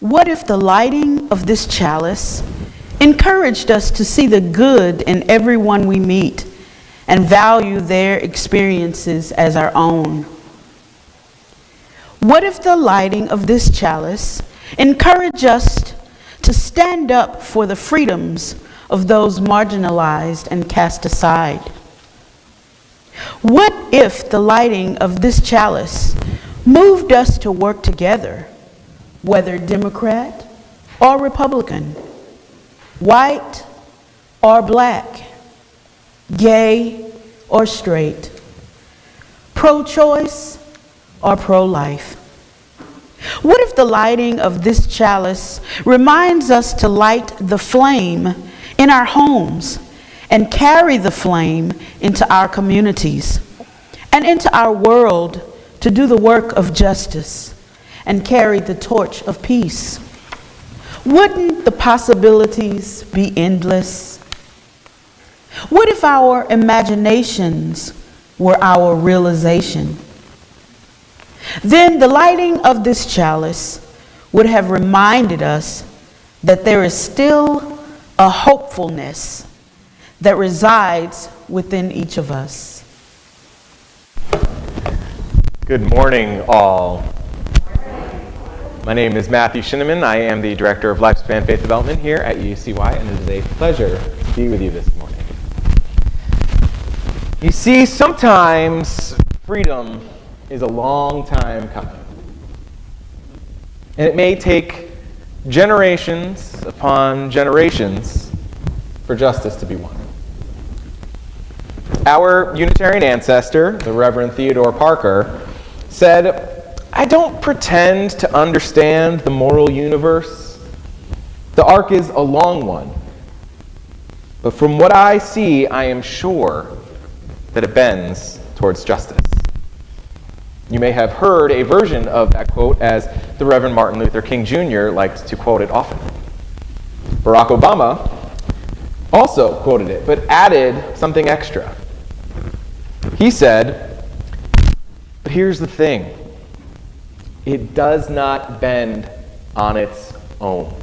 What if the lighting of this chalice encouraged us to see the good in everyone we meet and value their experiences as our own? What if the lighting of this chalice encouraged us to stand up for the freedoms of those marginalized and cast aside? What if the lighting of this chalice moved us to work together, whether Democrat or Republican, white or black, gay or straight, pro-choice or pro-life? What if the lighting of this chalice reminds us to light the flame in our homes and carry the flame into our communities and into our world to do the work of justice and carry the torch of peace? Wouldn't the possibilities be endless? What if our imaginations were our realization? Then the lighting of this chalice would have reminded us that there is still a hopefulness that resides within each of us. Good morning, all. My name is Matthew Shinneman. I am the Director of Lifespan Faith Development here at UCY, and it is a pleasure to be with you this morning. You see, sometimes freedom is a long time coming. And it may take generations upon generations for justice to be won. Our Unitarian ancestor, the Reverend Theodore Parker, said, "I don't pretend to understand the moral universe. The arc is a long one. But from what I see, I am sure that it bends towards justice." You may have heard a version of that quote as the Reverend Martin Luther King Jr. liked to quote it often. Barack Obama also quoted it, but added something extra. He said, "But here's the thing. It does not bend on its own.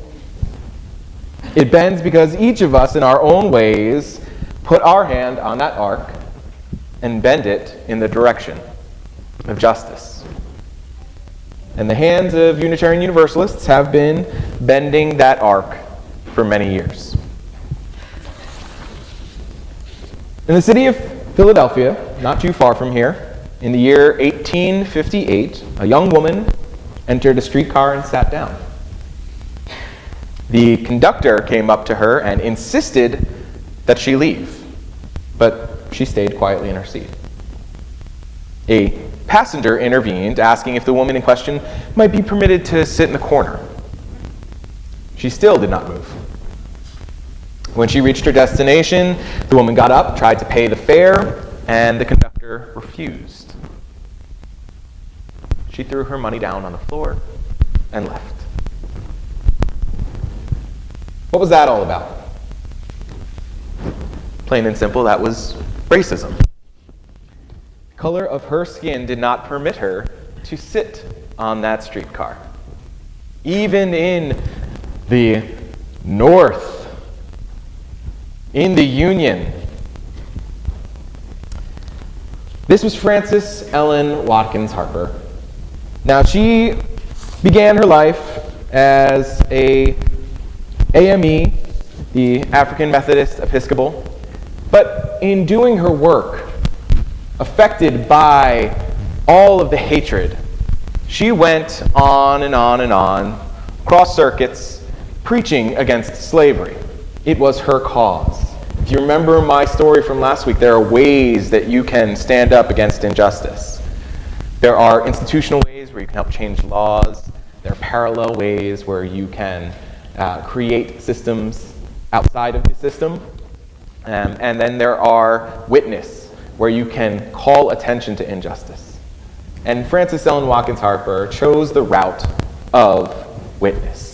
It bends because each of us in our own ways put our hand on that arc and bend it in the direction of justice." And the hands of Unitarian Universalists have been bending that arc for many years. In the city of Philadelphia, not too far from here, in the year 1858, a young woman entered a streetcar and sat down. The conductor came up to her and insisted that she leave, but she stayed quietly in her seat. A passenger intervened, asking if the woman in question might be permitted to sit in the corner. She still did not move. When she reached her destination, the woman got up, tried to pay the fare, and the conductor refused. She threw her money down on the floor and left. What was that all about? Plain and simple, that was racism. The color of her skin did not permit her to sit on that streetcar. Even in the North, in the Union. This was Frances Ellen Watkins Harper. Now, she began her life as a AME, the African Methodist Episcopal, but in doing her work, affected by all of the hatred, she went on and on and on, cross circuits, preaching against slavery. It was her cause. If you remember my story from last week, there are ways that you can stand up against injustice. There are institutional ways where you can help change laws. There are parallel ways where you can create systems outside of the system. And then there are witness, where you can call attention to injustice. And Frances Ellen Watkins Harper chose the route of witness.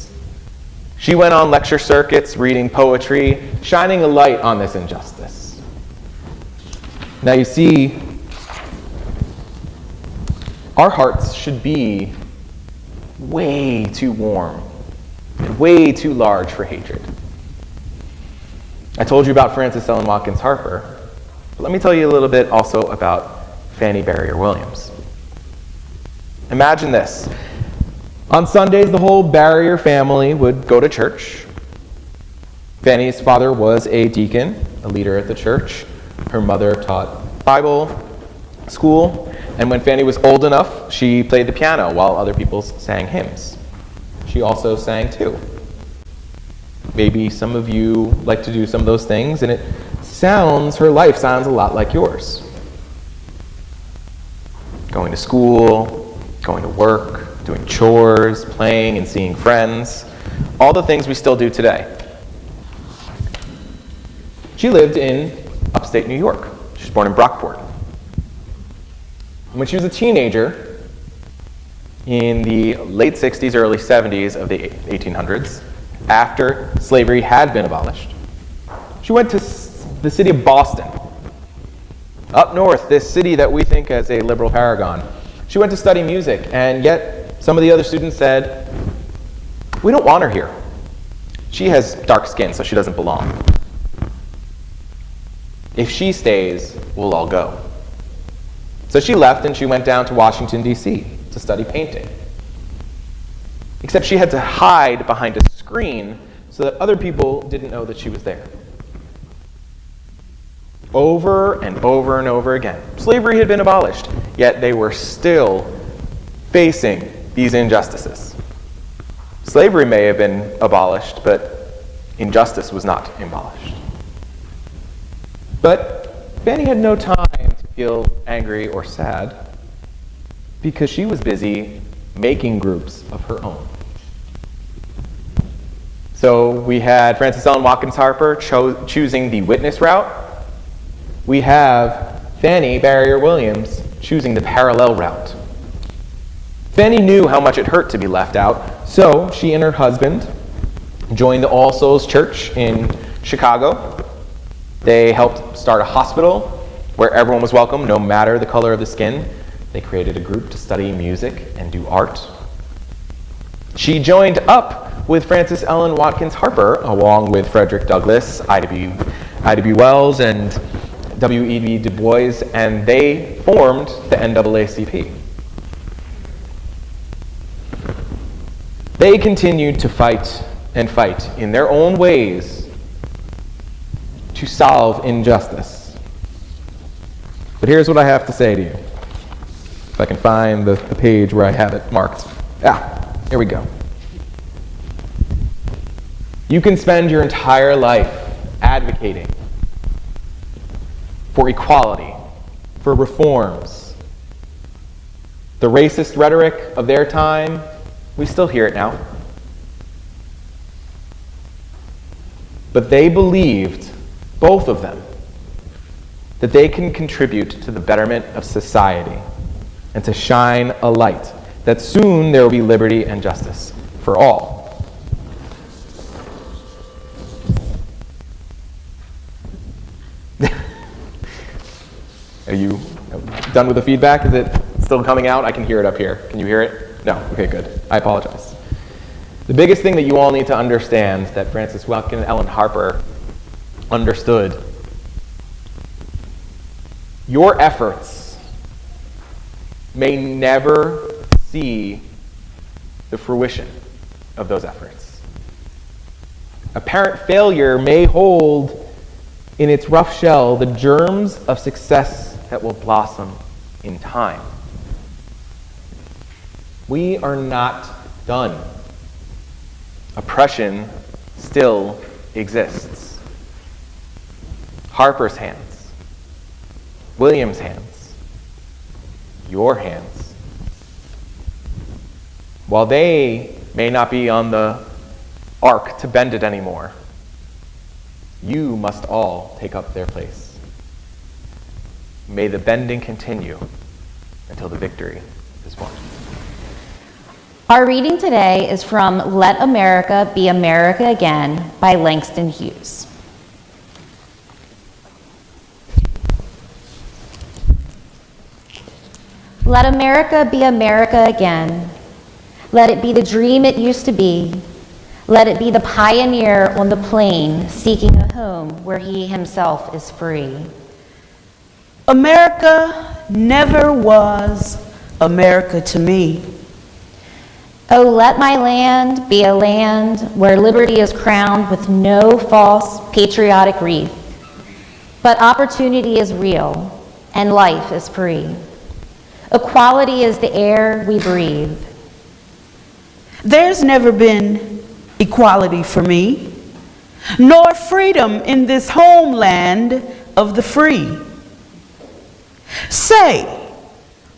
She went on lecture circuits, reading poetry, shining a light on this injustice. Now you see, our hearts should be way too warm way too large for hatred. I told you about Frances Ellen Watkins Harper, but let me tell you a little bit also about Fanny Barrier Williams. Imagine this. On Sundays, the whole Barrier family would go to church. Fanny's father was a deacon, a leader at the church. Her mother taught Bible school, and when Fanny was old enough, she played the piano while other people sang hymns. She also sang too. Maybe some of you like to do some of those things, and her life sounds a lot like yours. Going to school, going to work, doing chores, playing and seeing friends, all the things we still do today. She lived in upstate New York. She was born in Brockport. When she was a teenager, in the late 60s, early 70s of the 1800s, after slavery had been abolished, she went to the city of Boston, up north, this city that we think as a liberal paragon. She went to study music, and yet some of the other students said, "We don't want her here. She has dark skin, so she doesn't belong. If she stays, we'll all go." So she left and she went down to Washington, D.C. to study painting. Except she had to hide behind a screen so that other people didn't know that she was there. Over and over and over again. Slavery had been abolished, yet they were still facing these injustices. Slavery may have been abolished, but injustice was not abolished. But Fanny had no time to feel angry or sad because she was busy making groups of her own. So we had Frances Ellen Watkins Harper choosing the witness route. We have Fanny Barrier Williams choosing the parallel route. Fanny knew how much it hurt to be left out, so she and her husband joined the All Souls Church in Chicago. They helped start a hospital where everyone was welcome, no matter the color of the skin. They created a group to study music and do art. She joined up with Frances Ellen Watkins Harper, along with Frederick Douglass, Ida B. Wells, and W.E.B. Du Bois, and they formed the NAACP. They continued to fight and fight in their own ways to solve injustice. But here's what I have to say to you. If I can find the page where I have it marked. Here we go. You can spend your entire life advocating for equality, for reforms. The racist rhetoric of their time, we still hear it now. But they believed, both of them, that they can contribute to the betterment of society and to shine a light, that soon there will be liberty and justice for all. Are you done with the feedback? Is it still coming out? I can hear it up here. Can you hear it? No? Okay, good. I apologize. The biggest thing that you all need to understand that Frances Watkins Ellen Harper understood, your efforts may never see the fruition of those efforts. Apparent failure may hold in its rough shell the germs of success that will blossom in time. We are not done. Oppression still exists. Harper's hands, William's hands, your hands. While they may not be on the arc to bend it anymore, you must all take up their place. May the bending continue until the victory is won. Our reading today is from Let America Be America Again by Langston Hughes. Let America be America again. Let it be the dream it used to be. Let it be the pioneer on the plain seeking a home where he himself is free. America never was America to me. Oh, let my land be a land where liberty is crowned with no false patriotic wreath, but opportunity is real and life is free. Equality is the air we breathe. There's never been equality for me, nor freedom in this homeland of the free. Say,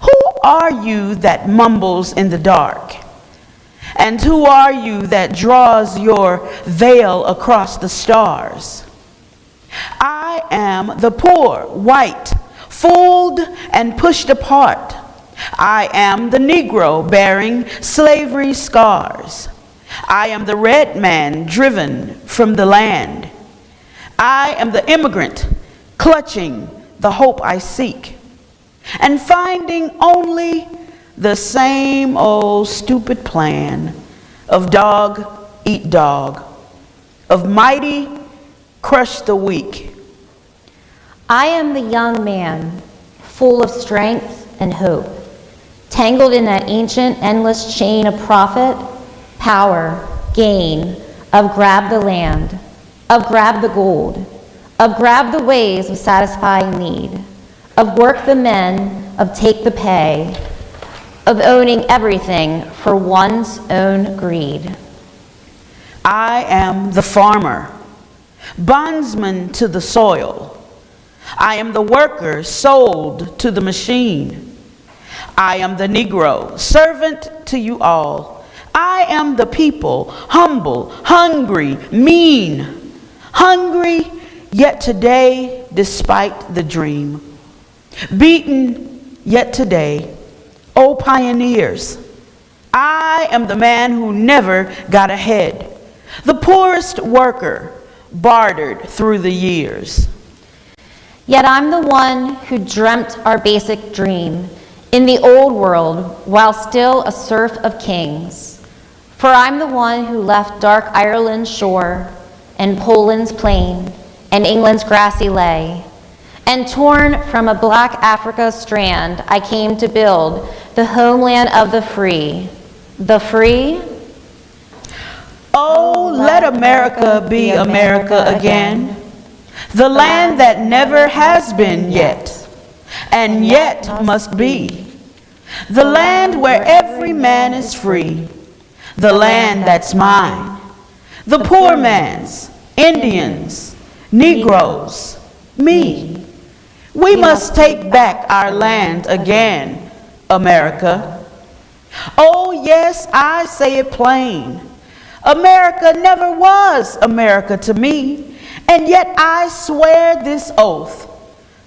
who are you that mumbles in the dark? And who are you that draws your veil across the stars? I am the poor, white, fooled and pushed apart. I am the Negro bearing slavery scars. I am the red man driven from the land. I am the immigrant clutching the hope I seek and finding only the same old stupid plan of dog eat dog, of mighty crush the weak. I am the young man, full of strength and hope, tangled in that ancient endless chain of profit, power, gain, of grab the land, of grab the gold, of grab the ways of satisfying need, of work the men, of take the pay, of owning everything for one's own greed. I am the farmer, bondsman to the soil. I am the worker sold to the machine. I am the Negro, servant to you all. I am the people, humble, hungry, mean, hungry, yet today, despite the dream. Beaten, yet today, oh pioneers, I am the man who never got ahead, the poorest worker, bartered through the years. Yet I'm the one who dreamt our basic dream in the old world while still a serf of kings. For I'm the one who left dark Ireland's shore and Poland's plain and England's grassy lay. And torn from a black Africa strand, I came to build the homeland of the free. The free? Oh, let America be America again. The land that never has been yet, and yet must be. The land where every man is free. The land that's mine. The poor man's, Indians, Negroes, me. We must take back our land again, America. Oh, yes, I say it plain. America never was America to me. And yet I swear this oath,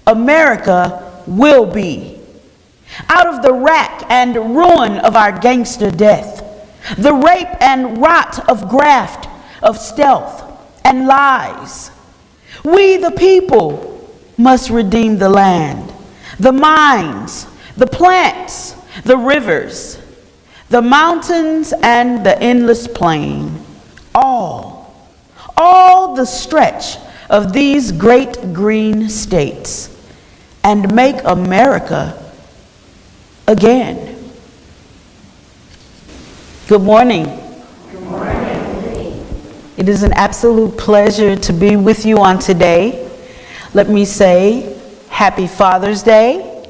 America will be. Out of the rack and ruin of our gangster death, the rape and rot of graft, of stealth and lies, we the people must redeem the land, the mines, the plants, the rivers, the mountains and the endless plain, all the stretch of these great green states, and make America again. Good morning. Good morning. It is an absolute pleasure to be with you on today. Let me say Happy Father's Day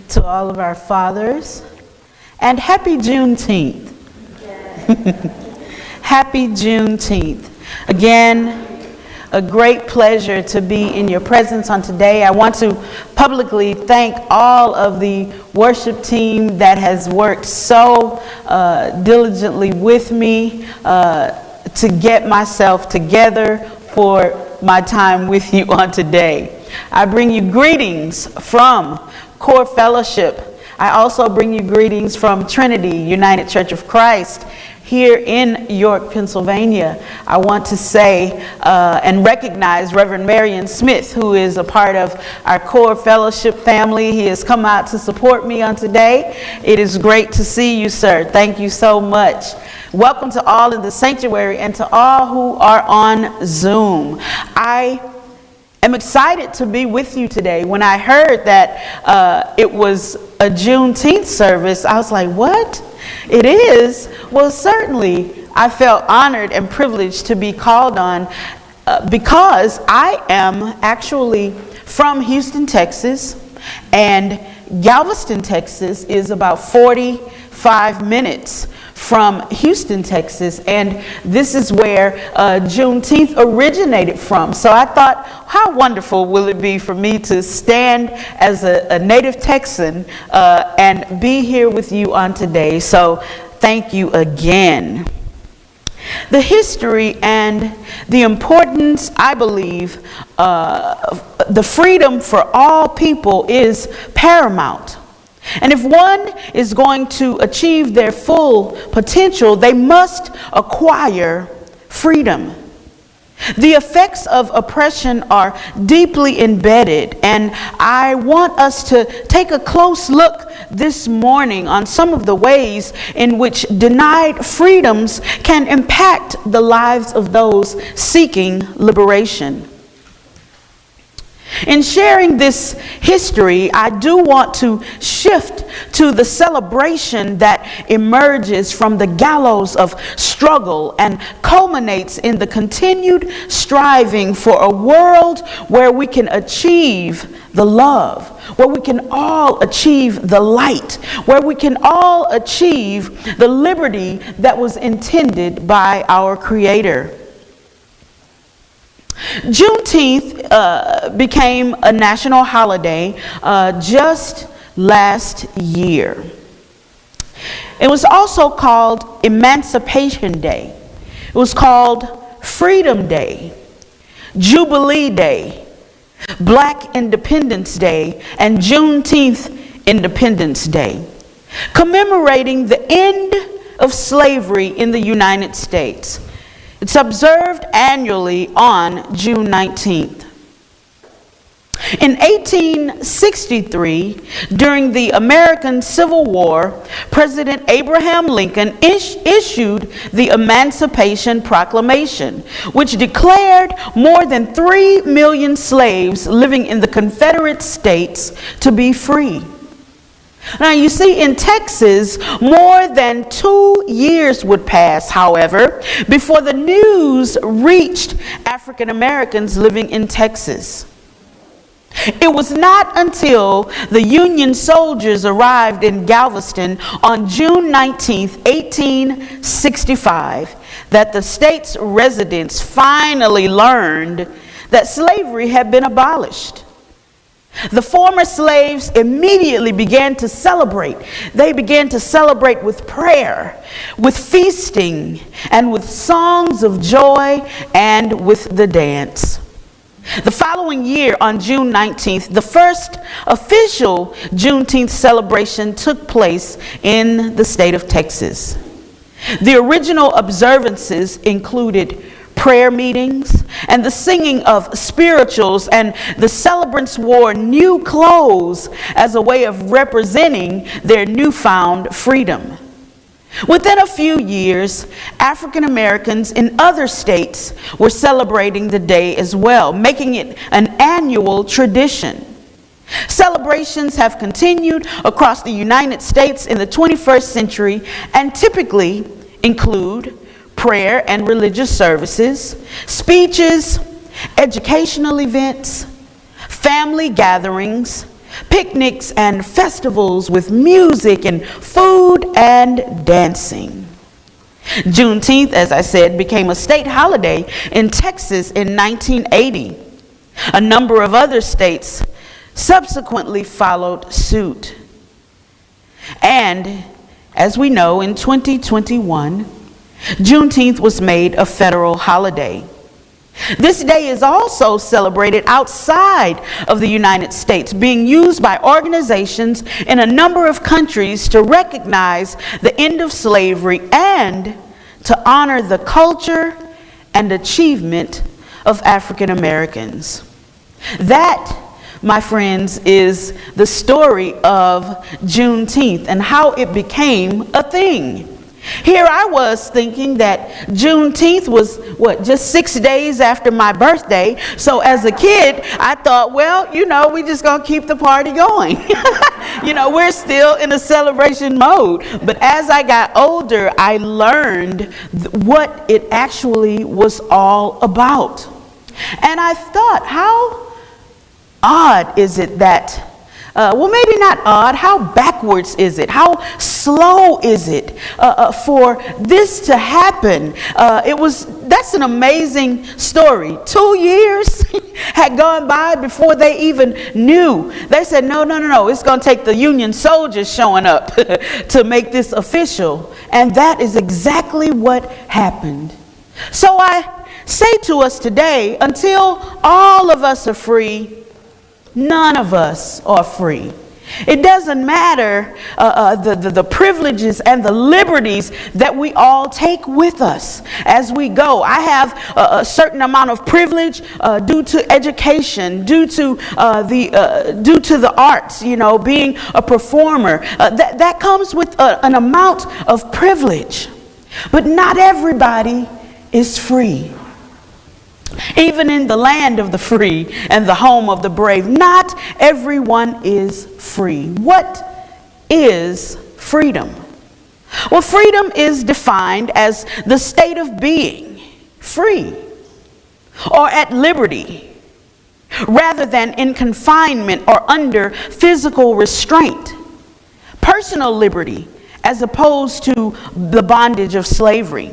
to all of our fathers, and Happy Juneteenth. Happy Juneteenth. Again, a great pleasure to be in your presence on today. I want to publicly thank all of the worship team that has worked so diligently with me to get myself together for my time with you on today. I bring you greetings from Core Fellowship. I also bring you greetings from Trinity United Church of Christ here in York, Pennsylvania. I want to say and recognize Reverend Marion Smith, who is a part of our Core Fellowship family. He has come out to support me on today. It is great to see you, sir. Thank you so much. Welcome to all in the sanctuary and to all who are on Zoom. I am excited to be with you today. When I heard that it was a Juneteenth service, I was like, what? It is? Well, certainly I felt honored and privileged to be called on because I am actually from Houston, Texas, and Galveston, Texas is about 45 minutes from Houston, Texas, and this is where Juneteenth originated from. So I thought, how wonderful will it be for me to stand as a native Texan and be here with you on today. So thank you again. The history and the importance, I believe, the freedom for all people is paramount. And if one is going to achieve their full potential, they must acquire freedom. The effects of oppression are deeply embedded, and I want us to take a close look this morning on some of the ways in which denied freedoms can impact the lives of those seeking liberation. In sharing this history, I do want to shift to the celebration that emerges from the gallows of struggle and culminates in the continued striving for a world where we can achieve the love, where we can all achieve the light, where we can all achieve the liberty that was intended by our Creator. Juneteenth became a national holiday just last year. It was also called Emancipation Day. It was called Freedom Day, Jubilee Day, Black Independence Day, and Juneteenth Independence Day, commemorating the end of slavery in the United States. It's observed annually on June 19th. In 1863, during the American Civil War, President Abraham Lincoln issued the Emancipation Proclamation, which declared more than 3 million slaves living in the Confederate States to be free. Now, you see, in Texas, more than 2 years would pass, however, before the news reached African Americans living in Texas. It was not until the Union soldiers arrived in Galveston on June 19, 1865, that the state's residents finally learned that slavery had been abolished. The former slaves immediately began to celebrate. They began to celebrate with prayer, with feasting, and with songs of joy, and with the dance. The following year, on June 19th, the first official Juneteenth celebration took place in the state of Texas. The original observances included prayer meetings and the singing of spirituals, and the celebrants wore new clothes as a way of representing their newfound freedom. Within a few years, African Americans in other states were celebrating the day as well, making it an annual tradition. Celebrations have continued across the United States in the 21st century and typically include prayer and religious services, speeches, educational events, family gatherings, picnics and festivals with music and food and dancing. Juneteenth, as I said, became a state holiday in Texas in 1980. A number of other states subsequently followed suit. And as we know, in 2021, Juneteenth was made a federal holiday. This day is also celebrated outside of the United States, being used by organizations in a number of countries to recognize the end of slavery and to honor the culture and achievement of African Americans. That, my friends, is the story of Juneteenth and how it became a thing. Here I was thinking that Juneteenth was, just 6 days after my birthday. So as a kid, I thought, well, we just gonna keep the party going. We're still in a celebration mode. But as I got older, I learned what it actually was all about. And I thought, how odd is it that maybe not odd. How backwards is it? How slow is it for this to happen? That's an amazing story. 2 years had gone by before they even knew. They said, no, it's going to take the Union soldiers showing up to make this official. And that is exactly what happened. So I say to us today, until all of us are free, none of us are free. It doesn't matter the privileges and the liberties that we all take with us as we go. I have a certain amount of privilege due to education, due to the arts, being a performer. That comes with an amount of privilege. But not everybody is free. Even in the land of the free and the home of the brave, not everyone is free. What is freedom? Well, freedom is defined as the state of being free or at liberty, rather than in confinement or under physical restraint. Personal liberty as opposed to the bondage of slavery.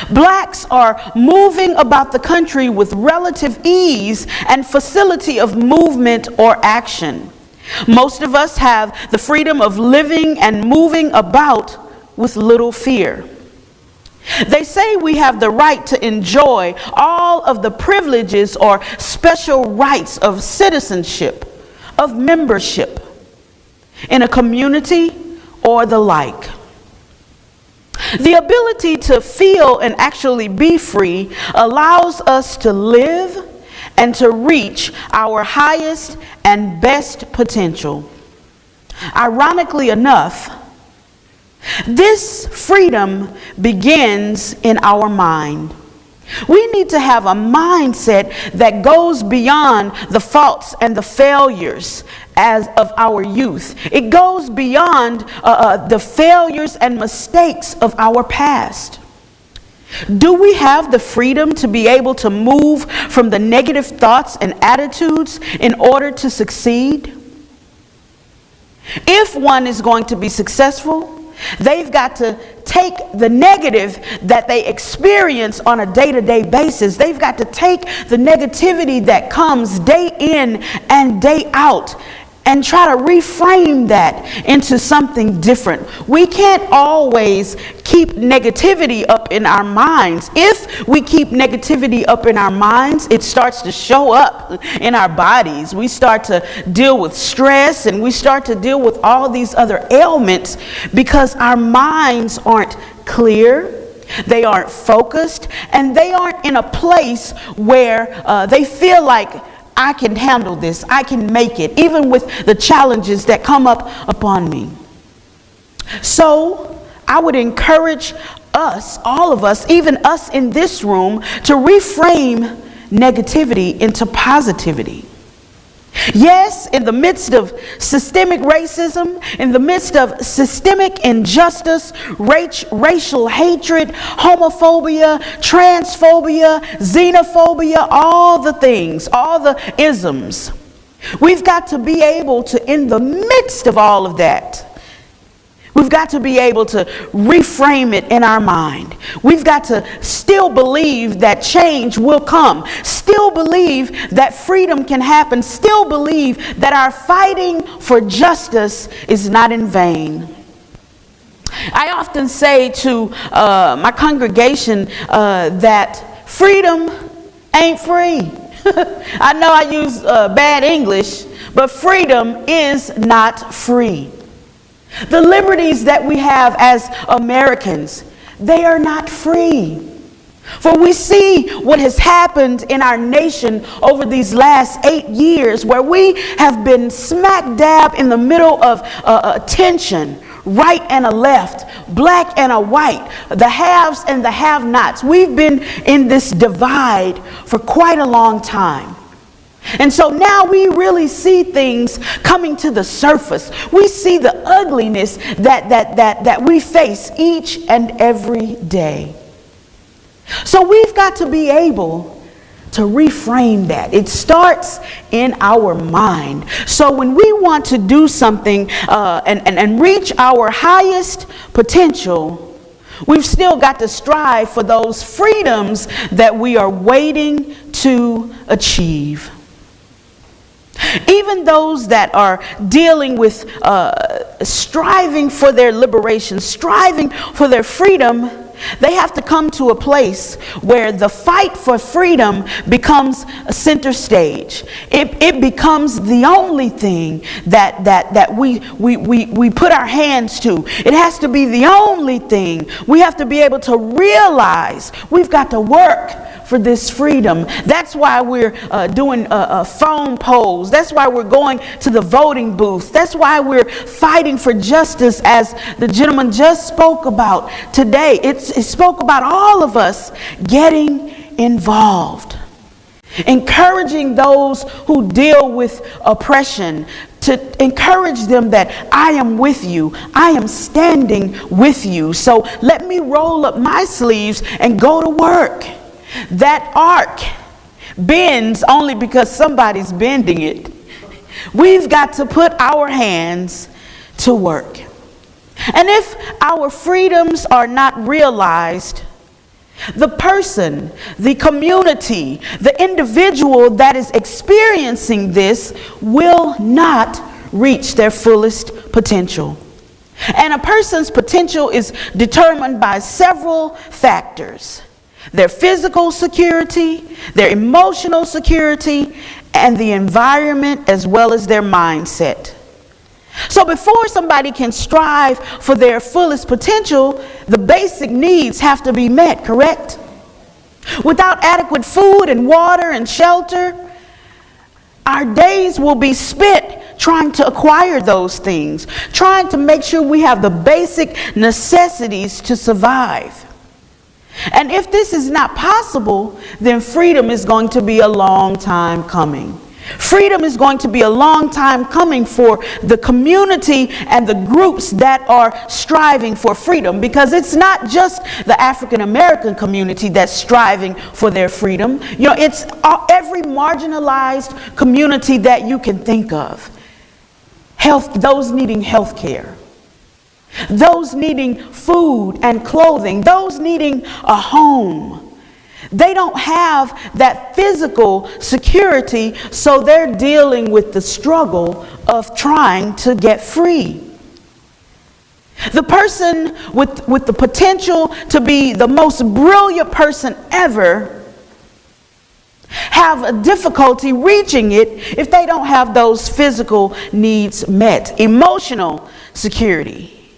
Blacks are moving about the country with relative ease and facility of movement or action. Most of us have the freedom of living and moving about with little fear. They say we have the right to enjoy all of the privileges or special rights of citizenship, of membership in a community or the like. The ability to feel and actually be free allows us to live and to reach our highest and best potential. Ironically enough, this freedom begins in our mind. We need to have a mindset that goes beyond the faults and the failures of our youth. It goes beyond the failures and mistakes of our past. Do we have the freedom to be able to move from the negative thoughts and attitudes in order to succeed? If one is going to be successful, they've got to take the negative that they experience on a day-to-day basis. They've got to take the negativity that comes day in and day out and try to reframe that into something different. We can't always keep negativity up in our minds. If we keep negativity up in our minds, it starts to show up in our bodies. We start to deal with stress and we start to deal with all these other ailments because our minds aren't clear. They aren't focused, and they aren't in a place where they feel like, I can handle this, I can make it, even with the challenges that come up upon me. So I would encourage us, all of us, even us in this room, to reframe negativity into positivity. Yes, in the midst of systemic racism, in the midst of systemic injustice, racial hatred, homophobia, transphobia, xenophobia, all the things, all the isms, we've got to be able to, in the midst of all of that, we've got to be able to reframe it in our mind. We've got to still believe that change will come. Still believe that freedom can happen. Still believe that our fighting for justice is not in vain. I often say to my congregation that freedom ain't free. I know I use bad English, but freedom is not free. The liberties that we have as Americans, they are not free. For we see what has happened in our nation over these last 8 years, where we have been smack dab in the middle of tension, right and a left, black and a white, the haves and the have-nots. We've been in this divide for quite a long time. And so now we really see things coming to the surface. We see the ugliness that we face each and every day. So we've got to be able to reframe that. It starts in our mind. So when we want to do something and reach our highest potential, we've still got to strive for those freedoms that we are waiting to achieve. Even those that are dealing with striving for their liberation, striving for their freedom, they have to come to a place where the fight for freedom becomes a center stage. It becomes the only thing that we put our hands to. It has to be the only thing. We have to be able to realize we've got to work for this freedom. That's why we're doing phone polls. That's why we're going to the voting booth. That's why we're fighting for justice, as the gentleman just spoke about today. It spoke about all of us getting involved, encouraging those who deal with oppression, to encourage them that I am with you. I am standing with you. So let me roll up my sleeves and go to work. That arc bends only because somebody's bending it. We've got to put our hands to work. And if our freedoms are not realized, the person, the community, the individual that is experiencing this will not reach their fullest potential. And a person's potential is determined by several factors: their physical security, their emotional security, and the environment, as well as their mindset. So before somebody can strive for their fullest potential, the basic needs have to be met, correct? Without adequate food and water and shelter, our days will be spent trying to acquire those things, trying to make sure we have the basic necessities to survive. And if this is not possible, then freedom is going to be a long time coming. Freedom is going to be a long time coming for the community and the groups that are striving for freedom, because it's not just the African American community that's striving for their freedom. You know, it's every marginalized community that you can think of. Those needing health care, those needing food and clothing, those needing a home. They don't have that physical security, so they're dealing with the struggle of trying to get free. The person with the potential to be the most brilliant person ever have a difficulty reaching it if they don't have those physical needs met. Emotional security.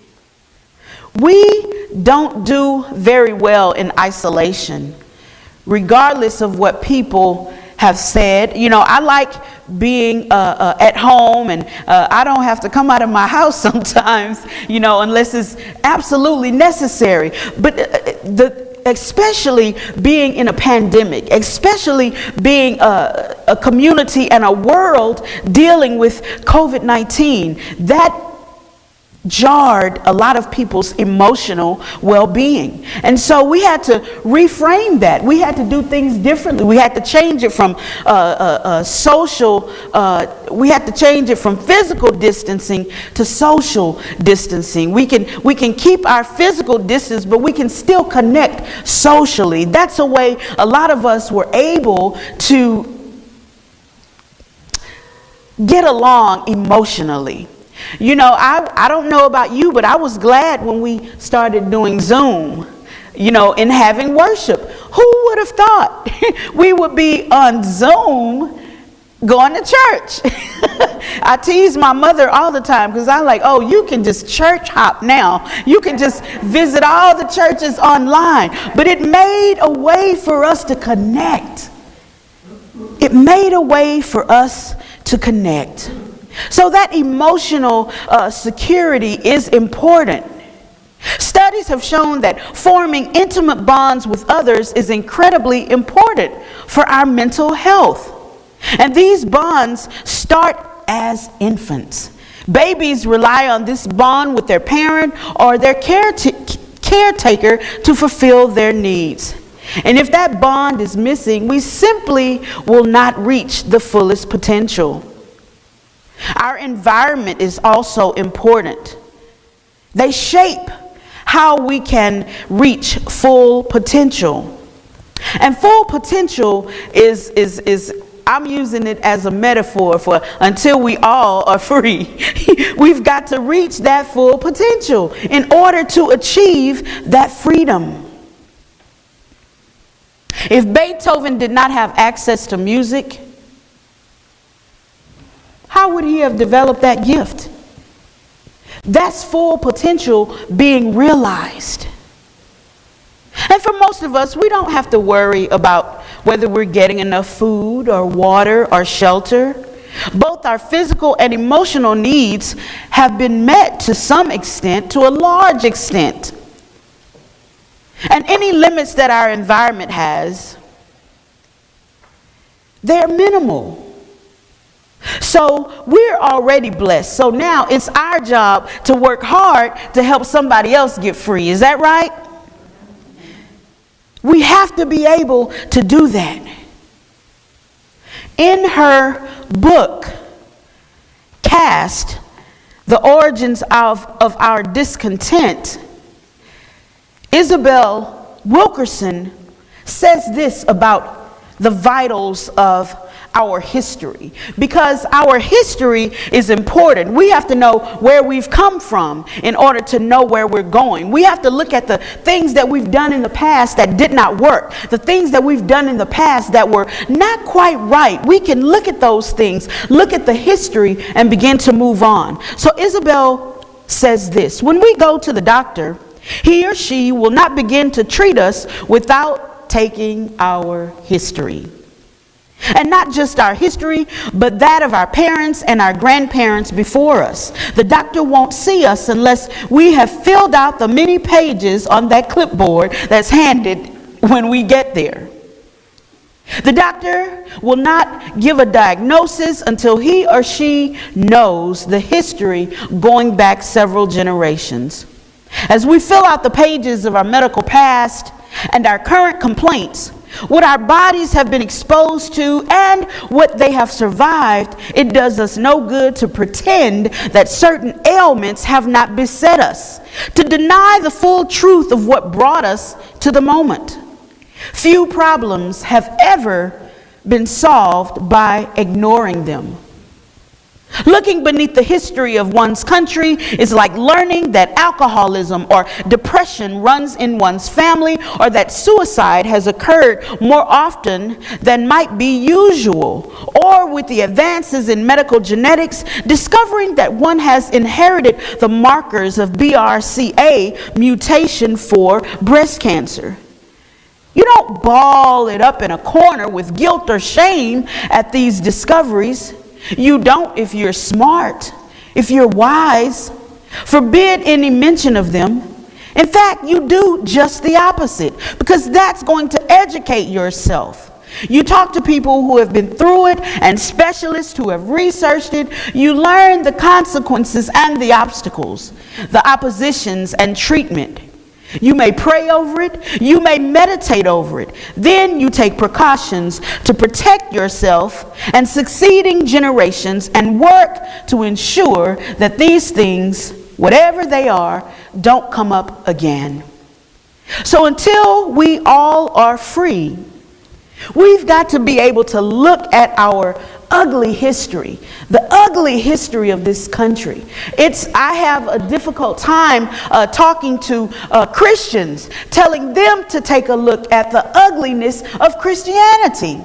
We don't do very well in isolation, regardless of what people have said. You know, I like being at home, and I don't have to come out of my house sometimes, you know, unless it's absolutely necessary. But especially being in a pandemic, especially being a community and a world dealing with COVID-19, that jarred a lot of people's emotional well-being. And so we had to reframe that. We had to do things differently. We had to change it from we had to change it from physical distancing to social distancing. We can keep our physical distance, but we can still connect socially. That's a way a lot of us were able to get along emotionally. You know, I don't know about you, but I was glad when we started doing Zoom, you know, and having worship. Who would have thought we would be on Zoom going to church? I tease my mother all the time because I'm like, oh, you can just church hop now. You can just visit all the churches online. But it made a way for us to connect. It made a way for us to connect. So that emotional security is important. Studies have shown that forming intimate bonds with others is incredibly important for our mental health. And these bonds start as infants. Babies rely on this bond with their parent or their caretaker to fulfill their needs. And if that bond is missing, we simply will not reach the fullest potential. Our environment is also important. They shape how we can reach full potential. And full potential is I'm using it as a metaphor for until we all are free. We've got to reach that full potential in order to achieve that freedom. If Beethoven did not have access to music, how would he have developed that gift? That's full potential being realized. And for most of us, we don't have to worry about whether we're getting enough food or water or shelter. Both our physical and emotional needs have been met to some extent, to a large extent. And any limits that our environment has, they're minimal. So we're already blessed. So now it's our job to work hard to help somebody else get free. Is that right? We have to be able to do that. In her book, Caste, The Origins of Our Discontent, Isabel Wilkerson says this about the vitals of our history, because our history is important. We have to know where we've come from in order to know where we're going. We have to look at the things that we've done in the past that did not work, the things that we've done in the past that were not quite right. We can look at those things, look at the history, and begin to move on. So Isabel says this: when we go to the doctor, he or she will not begin to treat us without taking our history. And not just our history, but that of our parents and our grandparents before us. The doctor won't see us unless we have filled out the many pages on that clipboard that's handed when we get there. The doctor will not give a diagnosis until he or she knows the history going back several generations. As we fill out the pages of our medical past and our current complaints, what our bodies have been exposed to and what they have survived, it does us no good to pretend that certain ailments have not beset us, to deny the full truth of what brought us to the moment. Few problems have ever been solved by ignoring them. Looking beneath the history of one's country is like learning that alcoholism or depression runs in one's family, or that suicide has occurred more often than might be usual, or with the advances in medical genetics, discovering that one has inherited the markers of BRCA mutation for breast cancer. You don't ball it up in a corner with guilt or shame at these discoveries. You don't if you're smart, if you're wise. Forbid any mention of them. In fact, you do just the opposite, because that's going to educate yourself. You talk to people who have been through it and specialists who have researched it. You learn the consequences and the obstacles, the oppositions and treatment. You may pray over it, you may meditate over it. Then you take precautions to protect yourself and succeeding generations, and work to ensure that these things, whatever they are, don't come up again. So until we all are free, we've got to be able to look at our ugly history, the ugly history of this country. I have a difficult time talking to Christians, telling them to take a look at the ugliness of Christianity.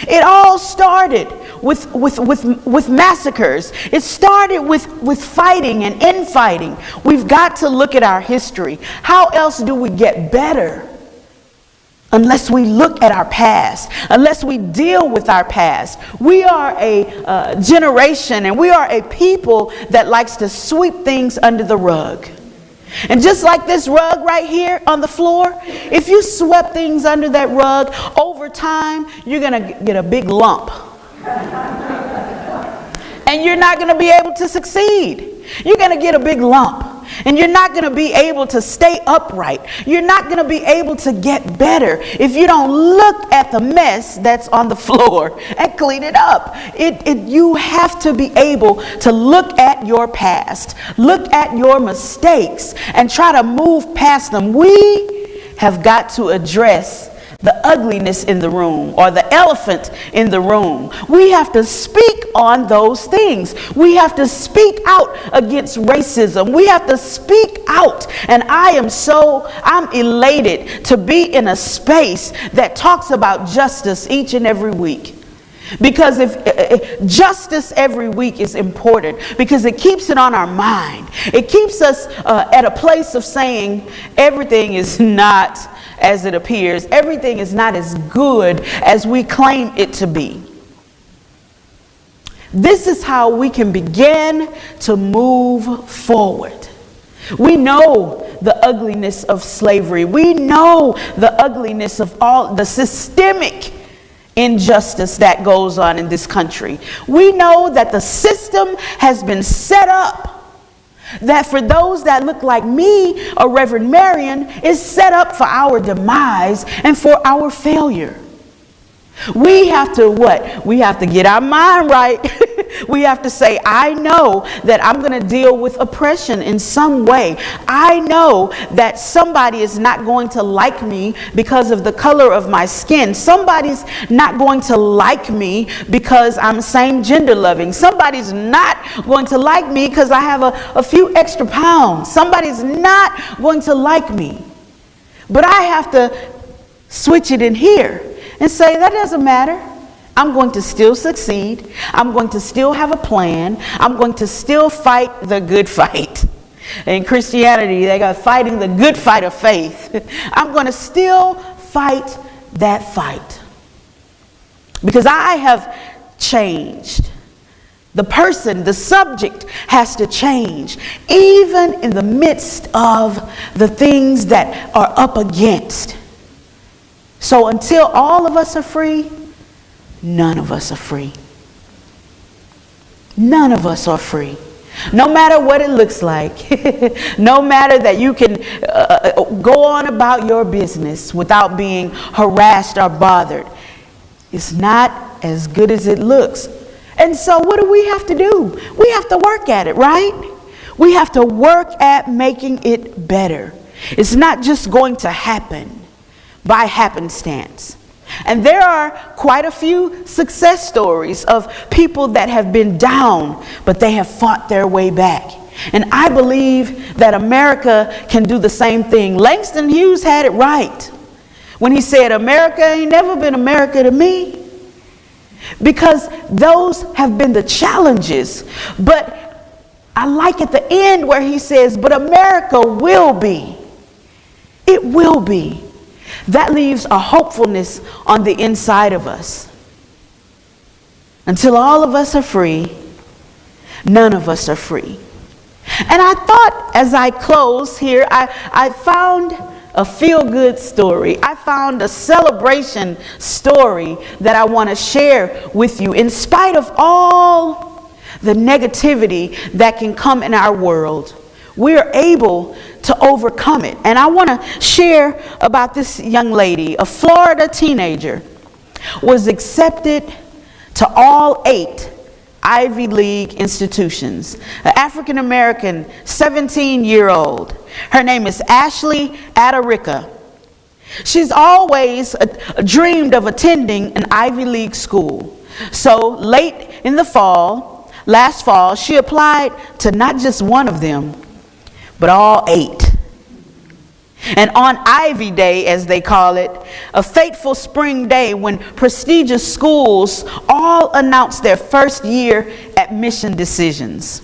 It all started with massacres. It started with fighting and infighting. We've got to look at our history. How else do we get better unless we look at our past, unless we deal with our past. We are a generation, and we are a people that likes to sweep things under the rug. And just like this rug right here on the floor, if you swept things under that rug, over time, you're going to get a big lump. And you're not going to be able to succeed. You're going to get a big lump. And you're not going to be able to stay upright. You're not going to be able to get better if you don't look at the mess that's on the floor and clean it up. You have to be able to look at your past, look at your mistakes, and try to move past them. We have got to address the ugliness in the room, or the elephant in the room. We have to speak on those things. We have to speak out against racism. We have to speak out. And I'm elated to be in a space that talks about justice each and every week. Because if justice every week is important, because it keeps it on our mind. It keeps us at a place of saying everything is not as it appears. Everything is not as good as we claim it to be. This is how we can begin to move forward. We know the ugliness of slavery. We know the ugliness of all the systemic injustice that goes on in this country. We know that the system has been set up that for those that look like me or Reverend Marion is set up for our demise and for our failure. We have to what? We have to get our mind right. We have to say, I know that I'm going to deal with oppression in some way. I know that somebody is not going to like me because of the color of my skin. Somebody's not going to like me because I'm same gender loving. Somebody's not going to like me because I have a few extra pounds. Somebody's not going to like me. But I have to switch it in here and say, that doesn't matter. I'm going to still succeed. I'm going to still have a plan. I'm going to still fight the good fight. In Christianity, they got fighting the good fight of faith. I'm going to still fight that fight. Because I have changed. The person, the subject has to change, even in the midst of the things that are up against. So until all of us are free, none of us are free. None of us are free. No matter what it looks like, no matter that you can go on about your business without being harassed or bothered, it's not as good as it looks. And so what do we have to do? We have to work at it, right? We have to work at making it better. It's not just going to happen by happenstance. And there are quite a few success stories of people that have been down, but they have fought their way back. And I believe that America can do the same thing. Langston Hughes had it right when he said, America ain't never been America to me. Because those have been the challenges. But I like at the end where he says, but America will be. It will be. That leaves a hopefulness on the inside of us. Until all of us are free, none of us are free. And I thought as I close here, I found a feel-good story. I found a celebration story that I want to share with you. In spite of all the negativity that can come in our world, we're able to overcome it. And I want to share about this young lady, a Florida teenager, was accepted to all 8 Ivy League institutions. An African-American 17-year-old. Her name is Ashley Adarica. She's always dreamed of attending an Ivy League school. So late in the fall, last fall, she applied to not just one of them, but all 8. And on Ivy Day, as they call it, a fateful spring day when prestigious schools all announce their first year admission decisions,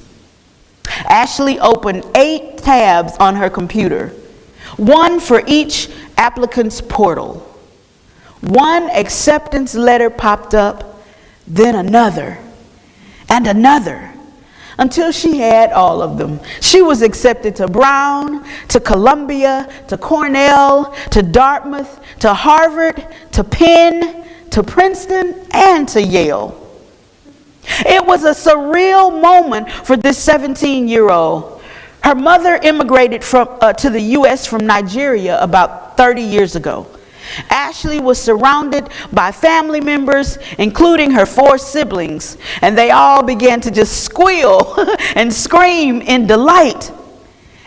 Ashley opened 8 tabs on her computer, one for each applicant's portal. One acceptance letter popped up, then another, and another, until she had all of them. She was accepted to Brown, to Columbia, to Cornell, to Dartmouth, to Harvard, to Penn, to Princeton, and to Yale. It was a surreal moment for this 17-year-old. Her mother immigrated to the U.S. from Nigeria about 30 years ago. Ashley was surrounded by family members, including her 4 siblings, and they all began to just squeal and scream in delight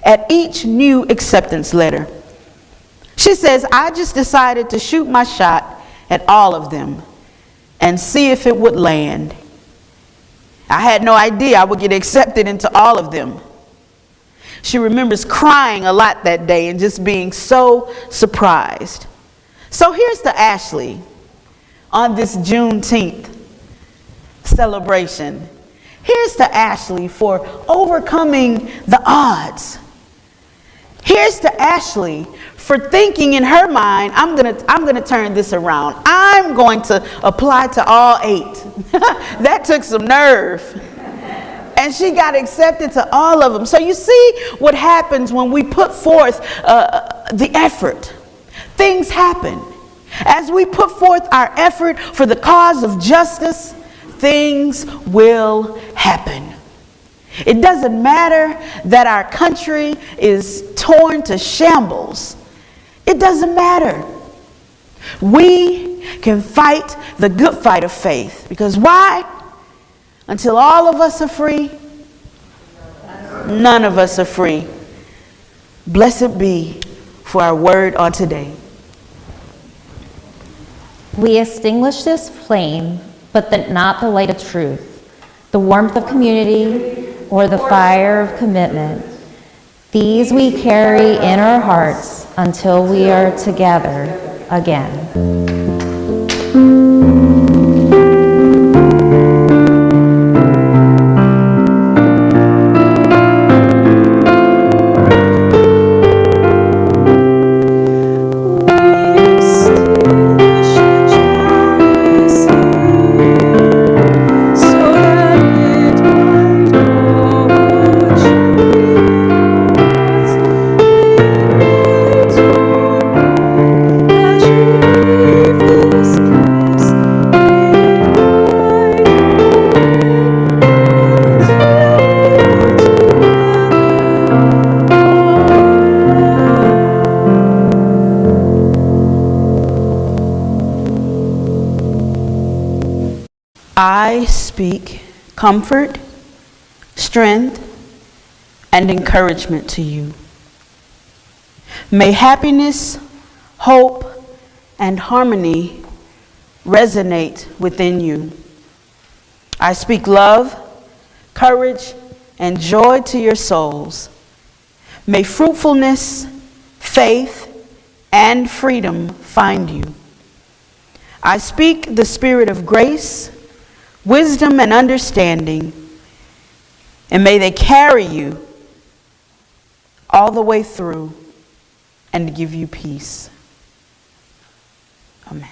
at each new acceptance letter. She says, "I just decided to shoot my shot at all of them and see if it would land. I had no idea I would get accepted into all of them." She remembers crying a lot that day and just being so surprised. So here's to Ashley on this Juneteenth celebration. Here's to Ashley for overcoming the odds. Here's to Ashley for thinking in her mind, I'm gonna turn this around. I'm going to apply to all 8. That took some nerve. And she got accepted to all of them. So you see what happens when we put forth the effort. Things happen. As we put forth our effort for the cause of justice, things will happen. It doesn't matter that our country is torn to shambles. It doesn't matter. We can fight the good fight of faith. Because why? Until all of us are free, none of us are free. Blessed be for our word on today. We extinguish this flame, but not the light of truth, the warmth of community, or the fire of commitment. These we carry in our hearts until we are together again. I speak comfort, strength, and encouragement to you. May happiness, hope, and harmony resonate within you. I speak love, courage, and joy to your souls. May fruitfulness, faith, and freedom find you. I speak the spirit of grace, wisdom, and understanding, and may they carry you all the way through and give you peace. Amen.